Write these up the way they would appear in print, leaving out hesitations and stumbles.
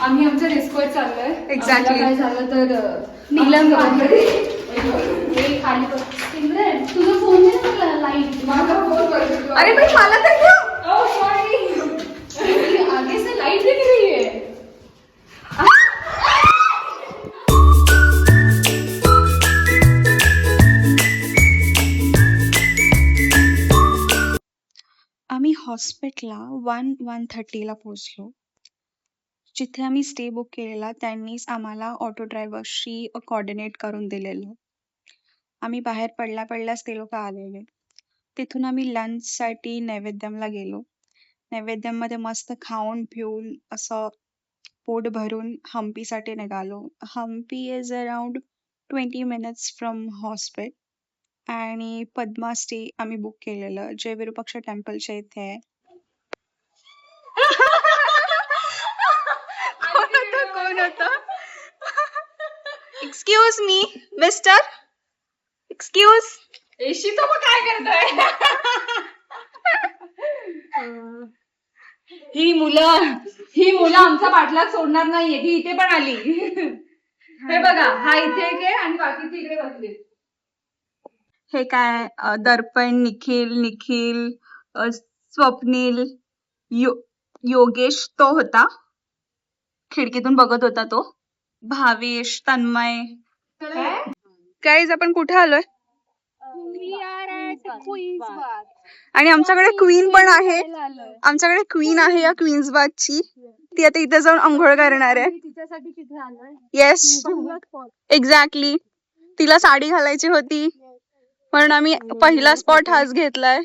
आम्ही आमच्या रिस्कवर चाललोय. Exactly. काय झालं तर नीलम खाली सिमरन तुझा फोन नाही ना लाईट. माझा फोन. अरे भाई मला तर ठेव. Oh sorry. आगे से लाइट दिख रही है. आम्ही हॉस्पिटलला 1:30ला पोहोचलो. जिथे आम्ही स्टे बुक केलेला त्यांनीच आम्हाला ऑटो ड्रायव्हरशी कोऑर्डिनेट करून दिलेलं. आम्ही बाहेर पडल्याच ते लोक आलेले. तिथून आम्ही लंचसाठी नैवेद्यमला गेलो. नैवेद्यममध्ये मस्त खाऊन पिऊन असं पोट भरून हम्पीसाठी निघालो. Hampi is around 20 minutes from hospital. आणि पद्मा स्टे आम्ही बुक केलेलं जे विरूपाक्ष टेम्पलच्या इथे आहे. कोण होतं? Excuse me mister. एक्सक्यूज. एशी तो मग काय करतोय? ही मुलं आमचा पाठलाग सोडणार नाहीये. ही इथे पण आली. हे बघा हा इथे एक आहे आणि बाकीचे इकडे बसले. हे काय दर्पण निखिल स्वप्नील योगेश तो होता. खिडकीतून बघत होता तो. भावेश तन्मय. गाईज आपण कुठे आलोय? आणि आमच्याकडे क्वीन पण आहे. आमच्याकडे क्वीन आहे या क्वीन्स बागची. ती आता इथे जाऊन अंघोळ करणार आहे. Yes exactly. तिला साडी घालायची होती म्हणून आम्ही पहिला स्पॉट हाच घेतलाय.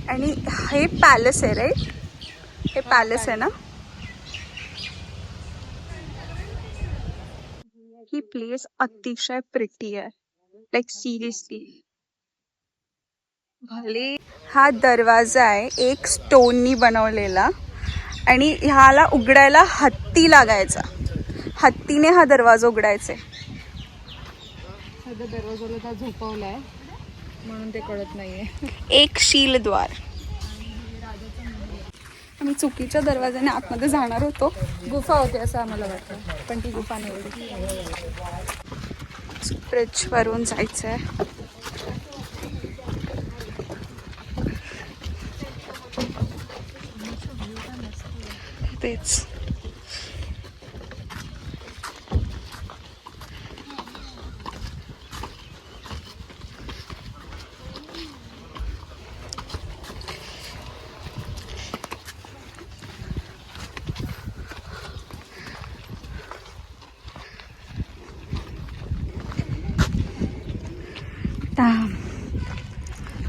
आणि हे पॅलेस आहे राईट. हे पॅलेस आहे ना. ही प्लेस अतिशय प्रिटी आहे. Like seriously. भले हा दरवाजा आहे एक स्टोननी बनवलेला आणि ह्याला उघडायला हत्ती लागायचा. हत्तीने हा दरवाजा उघडायचा. दरवाजाला झोपवलाय म्हणून ते कळत नाहीये. एक शीलद्वार. आम्ही चुकीच्या दरवाजाने आतमध्ये जाणार होतो. गुफा होती असं आम्हाला वाटलं पण ती गुफा नव्हती. ब्रिज वरून जायचंय. तेच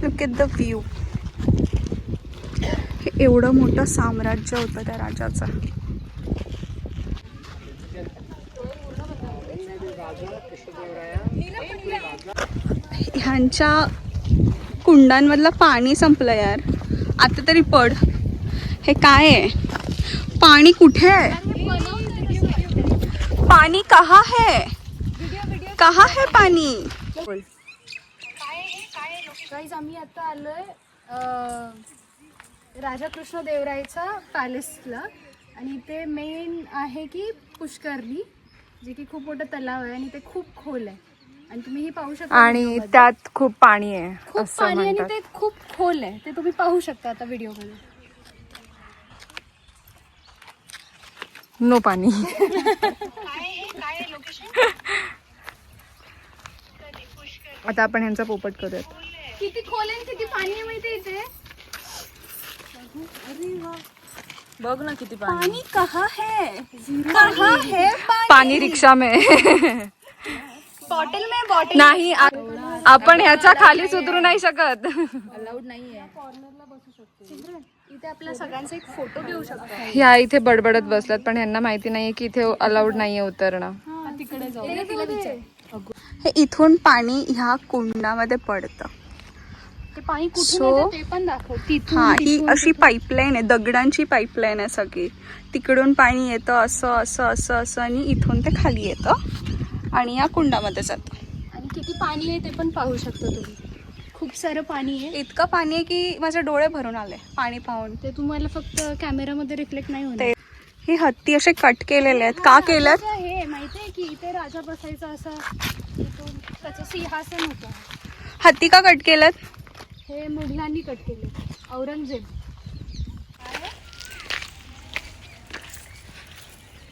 लुक एट द व्ह्यू. एवढं मोठं साम्राज्य होतं त्या राजाचं. ह्यांच्या कुंडांमधलं पाणी संपलं यार. आता तरी पड. हे काय आहे? पाणी कुठे आहे? पाणी कहाँ है? कहाँ है पाणी? गाईज आम्ही आता आलोय राजा कृष्णदेवरायचा पॅलेसला आणि इथे मेन आहे की पुष्करणी जे की खूप मोठं तलाव आहे आणि ते खूप खोल आहे आणि तुम्ही ही पाहू शकता. आणि त्यात खूप पाणी आहे. खूप पाणी आणि ते खूप खोल आहे. ते तुम्ही पाहू शकता आता व्हिडिओ मध्ये. नो पाणी. आता आपण ह्यांचा पोपट करूयात. किती खोल आहे किती पाणी आहे माहिती इथे. बघ ना किती पाणी कहाँ है? कहाँ है पाणी रिक्षा में. बॉटल में बॉटल नाही आपण ह्याच्या खालीच उतरू नाही शकत. अलाउड नाहीये. कॉर्नरला बसू शकतो. इथे आपल्या सगळ्यांचा एक फोटो घेऊ शकतो. ह्या इथे बडबडत बसल्यात पण ह्यांना माहिती नाहीये की इथे अलाउड नाहीये उतरणं. तिकडे जाऊ. हे इथून पाणी ह्या कुंडामध्ये पडतं. ते पाणी कुठून So, येतं ते पण दाखव. तिथून हा, ही तिथून, अशी तिथून. पाईपलाईन आहे, दगडांची पाईपलाईन आहे सगळी. तिकडून पाणी येतं असं असं असं असं आणि इथून ते खाली येतं आणि या कुंडामध्ये जातं. आणि किती पाणी आहे ते पण पाहू शकता तुम्ही. खूप सारं पाणी आहे. इतकं पाणी आहे की माझे डोळे भरून आले पाणी पाहून. ते तुम्हाला फक्त कॅमेरामध्ये रिफ्लेक्ट नाही होणार. ते ही हत्ती असे कट केलेले आहेत. का केलेत? राजाचं हे माहितीये की इथे राजा बसायचा असा, इथून त्याचं सिंहासन होतं. हत्ती का कट केलेत? हे मुघलांनी कट केले. औरंगजेब.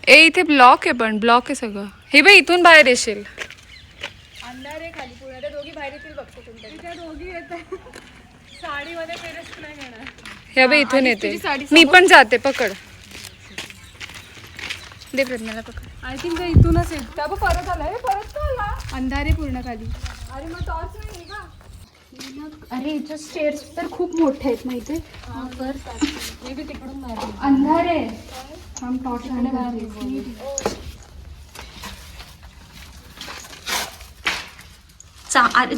ए इथे ब्लॉक आहे, पण ब्लॉक आहे सगळं. हे बाई इथून बाहेर येशील. अंधार आहे खाली पूर्ण. त्या दोघी बाहेर येतील बघतो तुमच्या. त्या दोघी येतात साडीमध्ये पेरेस नाही घेणार. हे बाई इथून आणि येते. तुझी साडी मी समोर. पण जाते. पकड दे प्रज्ञाला पकड. आय थिंक इथूनच येत. त्या परत आला. परत का आला? अंधारे पूर्ण खाली. अरे मग टॉर्च नाही का? अरे इथं स्टेअर्स तर खूप मोठे आहेत माहितीये. मी बी तिकडून मारली. अंधारे हम टॉर्च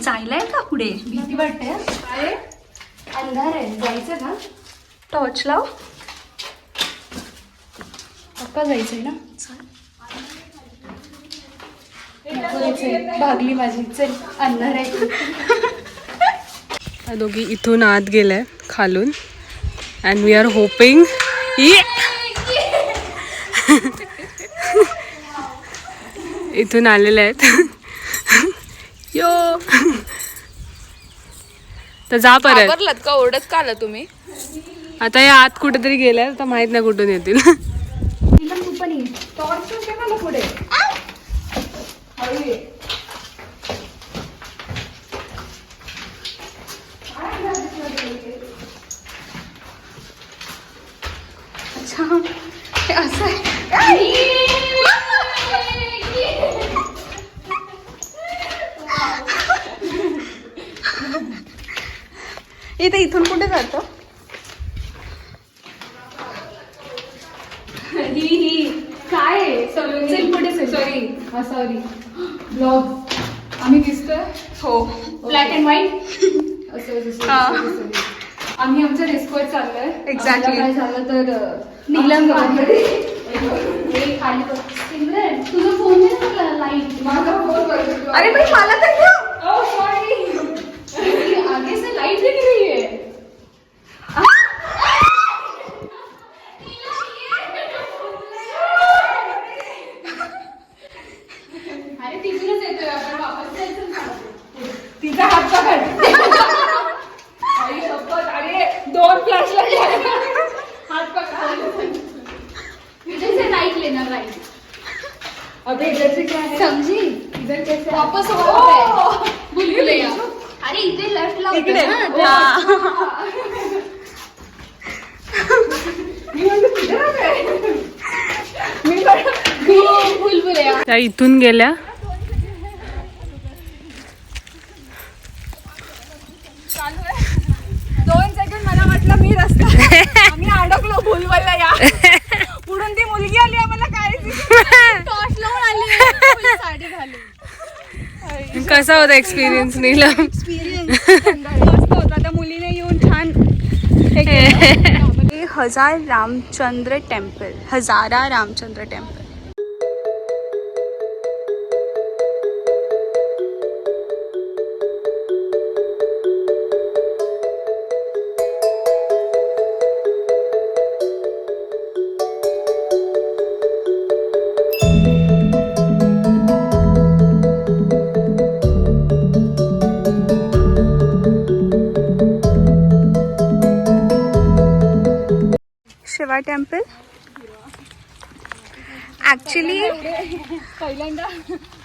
जायलाय का पुढे? भीती वाटते. अरे अंधार आहे. जायचं का? टॉर्च लाव. पक्का जायचंय ना? भागली माझी. चल अंधार आहे. त्या दोघी इथून आत गेल्या खालून अँड वी आर होपिंग इथून आलेले आहेत. यो तर जा परत. घाबरलात का? ओरडत का आला तुम्ही? आता या आत कुठेतरी गेल्या तर माहित नाही कुठून येतील. तू पण ये. टॉर्च मला पुढे. अच्छा हे असं आहे. इथे इथून कुठे जातं? काय चल पुढे. Sorry blog. आम्ही दिसतोय हो. Black and white. हा. आम्ही आमच्या रेस्कोवर चाललोय. Exactly. आम्हाला काय झालं तर नीलम खाली सिमरन तुझा फोन आहे ना लाईट. माझा फोन. अरे भाई मला तर ठेव. आगे से लाइट दिख रही है. अरे तिथूनच येतोय आपण. वापस जायचं ना. तिचा हात पकड. आई शपथ. अरे 2 फ्लॅश लाईट. हात पकड. इधर से लाइट लेना. लाइट अबे इधर से क्या है समझी. इधर कैसे वापस हो. भूल. अरे इथे लेफ्ट ला इकडे. भूलभुलैया. त्या इथून गेल्या. मला वाटलं मी रस्ता. आम्ही अडकलो भूलभुलैया. पुढून ती मुलगी आली. आम्हाला काय टॉर्च लावून आली. साडी घालून. कसा होता एक्सपिरियन्स नीलम? मस्त होता. त्या मुलीने येऊन छान हे केलं. हजारा Ramchandra temple. Shiva temple. Actually पहिल्यांदा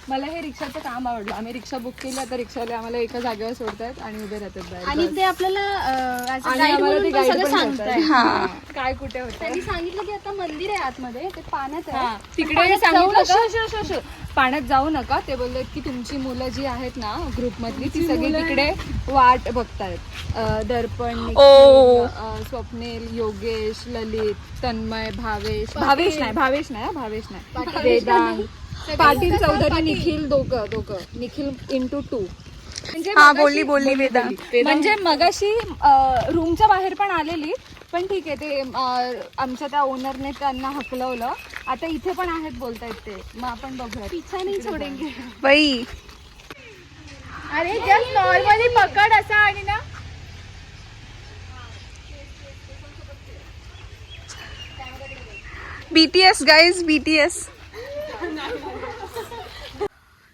मला हे रिक्षाचं काम आवडलं. आम्ही रिक्षा बुक केली. आता रिक्षावाले आम्हाला एका जागेवर सोडतात आणि उभे राहतात बाहेर. आणि ते आपल्याला आणि गाईड आम्हाला ते म्हणून पण guide सगळं पण सांगताय. हा. काय कुठे होतं त्यांनी सांगितलं की आता मंदिर आहे आतमध्ये. ते पाण्यात हा, आहे. तिकडे पाण्यात जाऊ सांगितलं नका. पाण्यात जाऊ नका. ते बोलले की तुमची मुलं जी आहेत ना ग्रुप मधली ती सगळी तिकडे वाट बघतायत. दर्पण, निखिल, स्वप्नील, योगेश, ललित, तन्मय, भावेश नाही वेदांग, पाटील, चौधरी, निखिल दोघं. निखिल into 2. हा बोलली वेदा. म्हणजे मगाशी रूमच्या बाहेर पण आलेली, पण ठीक आहे ते आमच्या त्या ओनरने त्यांना हकलवलं. आता इथे पण आहेत बोलतायत ते, मग आपण बघूया. पिछा नाही सोडेंगे बाई. अरे जस्ट नॉर्मली पकड असा आणि ना BTS गाईज, BTS.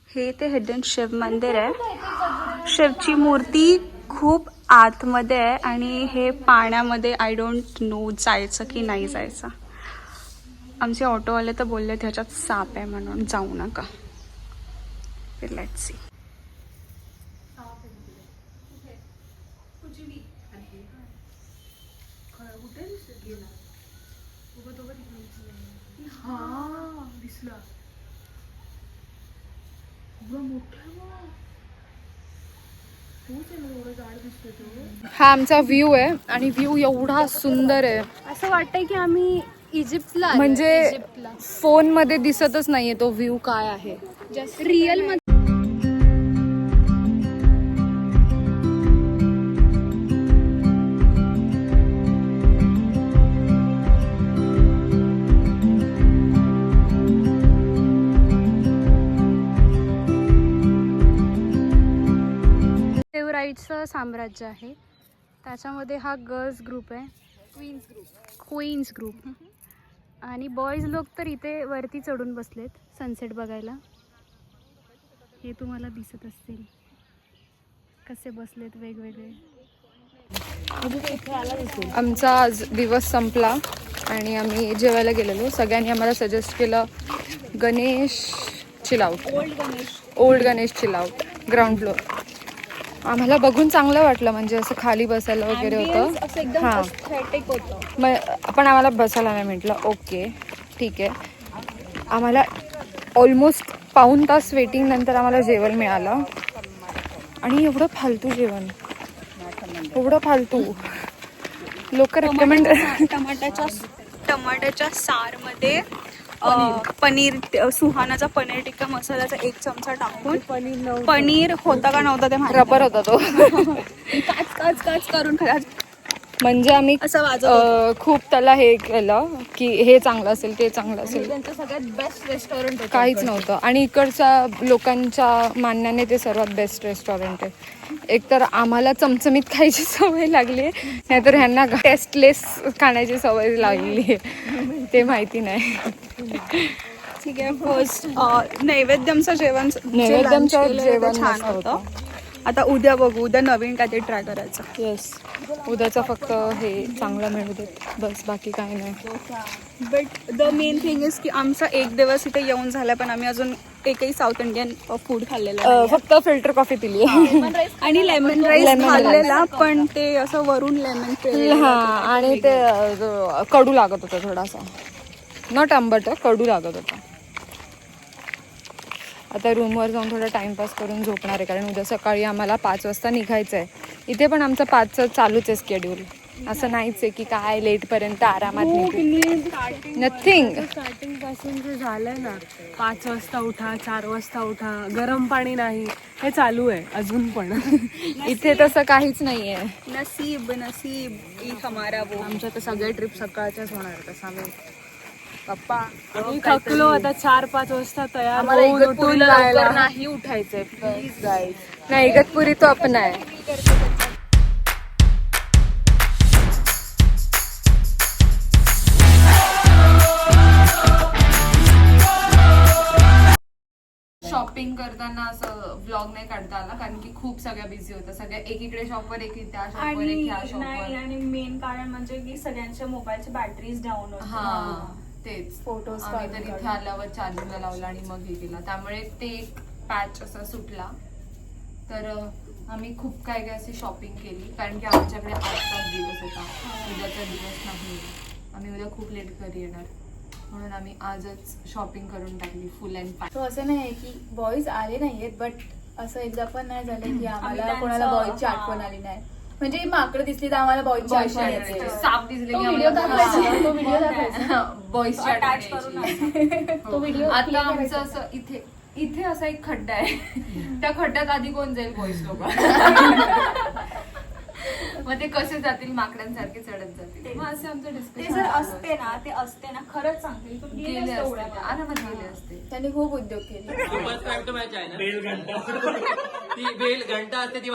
हे ते हिडन शिव मंदिर आहे. शिवची मूर्ती खूप आतमध्ये आहे आणि हे पाण्यामध्ये आय डोंट नो जायचं की नाही जायचं. आमचे ऑटोवाले तर बोलले ह्याच्यात साप आहे म्हणून जाऊ नका. Let's see. हा आमचा व्ह्यू आहे आणि व्ह्यू एवढा सुंदर आहे, असं वाटतंय की आम्ही इजिप्तला म्हणजे फोन मध्ये दिसतच नाहीये तो व्ह्यू काय आहे. रिअल मध्ये. फेवराईटचं साम्राज्य आहे. त्याच्यामध्ये हा गर्ल्स ग्रुप आहे, क्वीन्स ग्रुप. आणि बॉईज लोक तर इथे वरती चढून बसलेत सनसेट बघायला. हे तुम्हाला दिसत असतील कसे बसलेत वेगवेगळे. आमचा आज दिवस संपला आणि आम्ही जेवायला गेलेलो. सगळ्यांनी आम्हाला सजेस्ट केलं Ganesh chill out, old Ganesh chill out, ground floor. आम्हाला बघून चांगलं वाटलं, म्हणजे असं खाली बसायला वगैरे होतं. हां, पण आम्हाला बसायला नाही म्हटलं. ओके ठीक आहे. आम्हाला ऑलमोस्ट पाऊण तास वेटिंग नंतर आम्हाला जेवण मिळालं आणि एवढं फालतू जेवण, एवढं फालतू. लोक रेकमेंड टमाट्याच्या सारमध्ये पनीर, सुहानाचा पनीर टिक्का मसाल्याचा 1 चमचा टाकून, पनीर होता का नव्हता ते माहिती रबर होता तो. काच करून खायला. म्हणजे आम्ही असं खूप त्याला हे केलं की हे चांगलं असेल ते चांगलं असेल, त्यांचं सगळ्यात बेस्ट रेस्टॉरंट काहीच नव्हतं. आणि इकडच्या लोकांच्या मानण्याने ते सर्वात बेस्ट रेस्टॉरंट आहे. एकतर आम्हाला चमचमीत खायची सवय लागली आहे, नाहीतर ह्यांना टेस्टलेस खाण्याची सवय लागली आहे, ते माहिती नाही. ठीक आहे. फर्स्ट नैवेद्यमचं जेवण छान होतं. आता उद्या बघू, उद्या नवीन काहीतरी ट्राय करायचं. येस, उद्याचं फक्त हे चांगलं मिळू देत, बस बाकी काही नाही. But the main thing is की आमचा 1 दिवस इथे येऊन झाला, पण आम्ही अजून एकही साऊथ इंडियन फूड खाल्लेलं नाही. फक्त फिल्टर कॉफी पिली आणि लेमन राईस खाल्लेला, पण ते असं वरून लेमन. हां, आणि ते कडू लागत होतं थोडासा, नॉट आंबट, कडू लागत होता. आता रूमवर जाऊन थोडा टाइमपास करून झोपणार आहे, कारण उद्या सकाळी आम्हाला 5 वाजता निघायचं आहे. इथे पण आमचं 5चं चालूच आहे स्केड्यूल, असं नाहीच आहे की काय लेटपर्यंत आरामात नथिंग. स्टार्टिंग पासून जे झालंय ना, 5 वाजता उठा, 4 वाजता उठा, गरम पाणी नाही, हे चालू आहे अजून पण. इथे तसं काहीच नाहीये. नसीब ई हमारा वो. आमच्या तर सगळे ट्रिप सकाळच्याच होणार आहेत. तसं आम्ही पप्पा मी थकलो आता. 4-5 वाजता तयार आम्हाला होऊन उठून इगतपुरीला जायला. लवकर नाही उठायचंय प्लीज गाईज. नाही, इगतपुरी तो अपना आहे. शॉपिंग करताना असं व्लॉग नाही काढता आला, कारण की खूप सगळ्या बिझी होत्या. सगळ्या एकीकडे शॉपवर, एक त्या शॉपवर, एक ह्या शॉपवर. आणि मेन कारण म्हणजे की सगळ्यांच्या मोबाईलच्या बॅटरीज डाऊन होत्या. हा तेच. फोटोज आम्ही तर इथे आल्यावर चार्जिंगला लावला आणि मग हे केला, त्यामुळे ते एक पॅच असा सुटला. तर आम्ही खूप काय काय अशी शॉपिंग केली, कारण की आमच्याकडे आजचाच दिवस होता, उद्याचा दिवस नाही. आम्ही उद्या खूप लेट घरी येणार, म्हणून आम्ही आजच शॉपिंग करून टाकली फुल अँड फाय. तो असं नाही आहे की बॉईज आले नाहीयेत, बट असं एकदा पण नाही झालं की आम्हाला कोणाला बॉईजची आठवण आली नाही. म्हणजे माकडं दिसली तर आम्हाला बॉईजची आठवण येते. साप दिसले की व्हिडिओ दाखवायचा, तो व्हिडिओ दाखवायचा. बॉईजची Attach करून आठवण. तो व्हिडिओ आता आमचं असं इथे इथे असा एक खड्डा आहे त्या खड्ड्यात आधी कोण जाईल बॉईज लोक मग ते कसे जातील माकडांसारखे चढत जातील मग असं आमचं ते डिस्कशन जर असते ना खरंच सांगते तू गेले गेले असते असते उड्या मारायला. आरामात गेले असते त्यांनी खूप उद्योग केले बेल घंटा असते ती